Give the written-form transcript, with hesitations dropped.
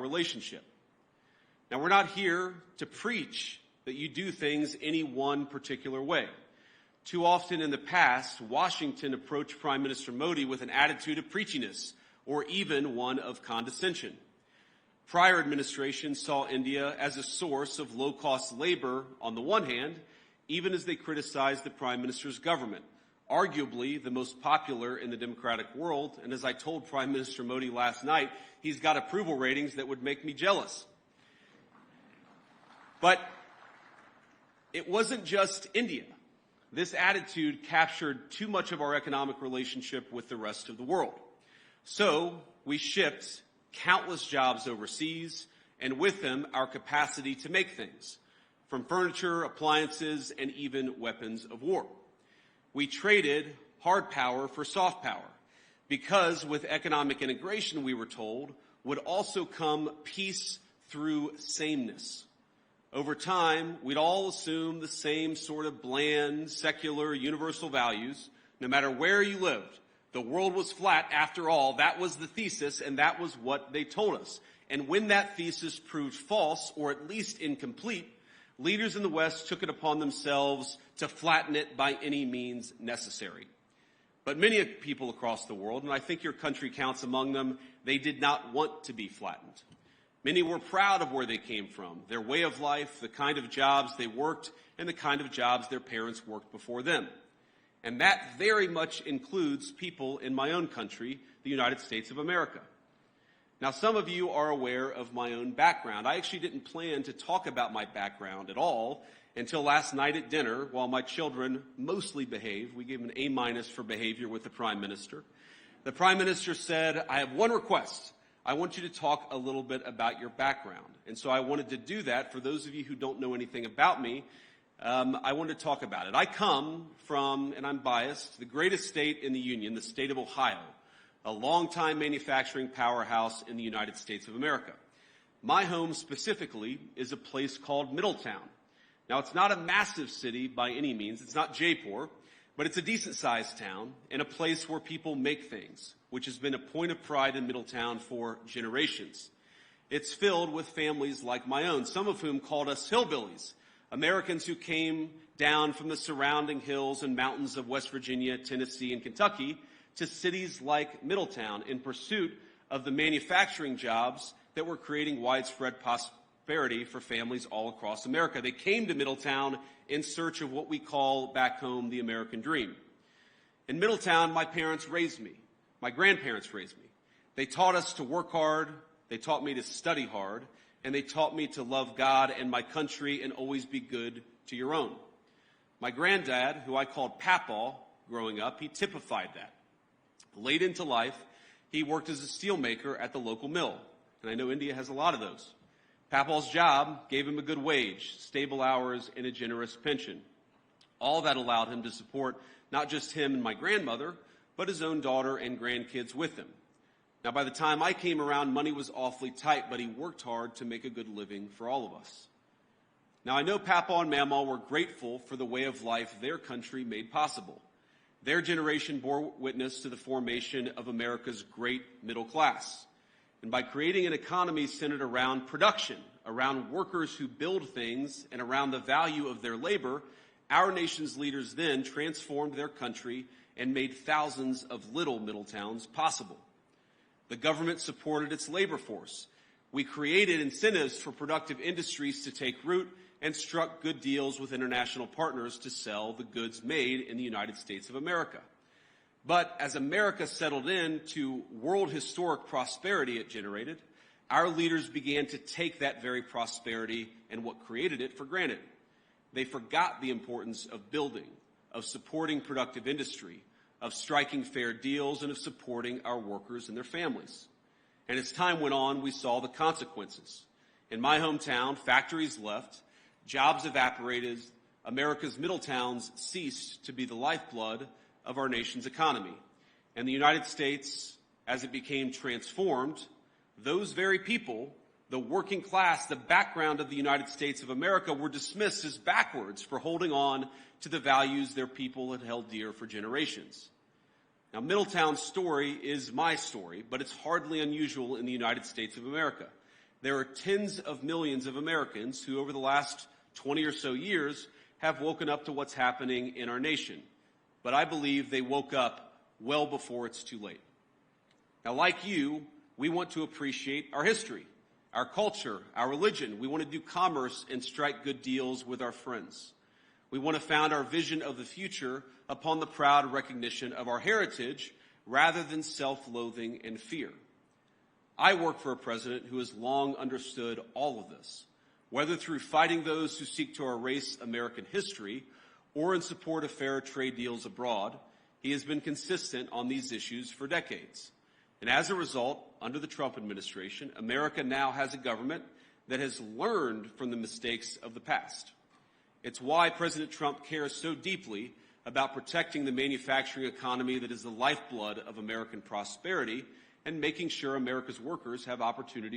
relationship. Now, we're not here to preach that you do things any one particular way. Too often in the past, Washington approached Prime Minister Modi with an attitude of preachiness or even one of condescension. Prior administrations saw India as a source of low-cost labor on the one hand, even as they criticized the Prime Minister's government, arguably the most popular in the democratic world. And as I told Prime Minister Modi last night, he's got approval ratings that would make me jealous. But it wasn't just India. This attitude captured too much of our economic relationship with the rest of the world. So we shipped countless jobs overseas, and with them our capacity to make things, from furniture, appliances, and even weapons of war. We traded hard power for soft power, because with economic integration, we were told, would also come peace through sameness. Over time, we'd all assume the same sort of bland, secular, universal values, no matter where you lived. The world was flat after all. That was the thesis, and that was what they told us. And when that thesis proved false, or at least incomplete, leaders in the West took it upon themselves to flatten it by any means necessary. But many people across the world, and I think your country counts among them, they did not want to be flattened. Many were proud of where they came from, their way of life, the kind of jobs they worked, and the kind of jobs their parents worked before them. And that very much includes people in my own country, the United States of America. Now, some of you are aware of my own background. I actually didn't plan to talk about my background at all until last night at dinner while my children mostly behaved. We gave them an A- for behavior with the Prime Minister. The Prime Minister said, I have one request. I want you to talk a little bit about your background. And so I wanted to do that. For those of you who don't know anything about me, I wanted to talk about it. I come from, and I'm biased, the greatest state in the Union, the state of Ohio, a longtime manufacturing powerhouse in the United States of America. My home specifically is a place called Middletown. Now, it's not a massive city by any means. It's not Jaipur, but it's a decent-sized town and a place where people make things, which has been a point of pride in Middletown for generations. It's filled with families like my own, some of whom called us hillbillies, Americans who came down from the surrounding hills and mountains of West Virginia, Tennessee, and Kentucky to cities like Middletown in pursuit of the manufacturing jobs that were creating widespread prosperity for families all across America. They came to Middletown in search of what we call back home the American dream. In Middletown, my parents raised me. My grandparents raised me. They taught us to work hard. They taught me to study hard. And they taught me to love God and my country and always be good to your own. My granddad, who I called Papaw growing up, he typified that. Late into life, he worked as a steelmaker at the local mill. And I know India has a lot of those. Papaw's job gave him a good wage, stable hours, and a generous pension. All that allowed him to support not just him and my grandmother, but his own daughter and grandkids with him. Now, by the time I came around, money was awfully tight, but he worked hard to make a good living for all of us. Now, I know Papaw and Mamaw were grateful for the way of life their country made possible. Their generation bore witness to the formation of America's great middle class. And by creating an economy centered around production, around workers who build things, and around the value of their labor, our nation's leaders then transformed their country and made thousands of little Middletowns possible. The government supported its labor force. We created incentives for productive industries to take root and struck good deals with international partners to sell the goods made in the United States of America. But as America settled into world historic prosperity it generated, our leaders began to take that very prosperity and what created it for granted. They forgot the importance of building, of supporting productive industry, of striking fair deals, and of supporting our workers and their families. And as time went on, we saw the consequences. In my hometown, factories left, jobs evaporated, America's middle towns ceased to be the lifeblood of our nation's economy. And the United States, as it became transformed, those very people, the working class, the background of the United States of America, were dismissed as backwards for holding on to the values their people had held dear for generations. Now, Middletown's story is my story, but it's hardly unusual in the United States of America. There are tens of millions of Americans who, over the last 20 or so years, have woken up to what's happening in our nation. But I believe they woke up well before it's too late. Now, like you, we want to appreciate our history, our culture, our religion. We want to do commerce and strike good deals with our friends. We want to found our vision of the future upon the proud recognition of our heritage rather than self-loathing and fear. I work for a president who has long understood all of this, whether through fighting those who seek to erase American history or in support of fair trade deals abroad. He has been consistent on these issues for decades. And as a result, under the Trump administration, America now has a government that has learned from the mistakes of the past. It's why President Trump cares so deeply about protecting the manufacturing economy that is the lifeblood of American prosperity and making sure America's workers have opportunity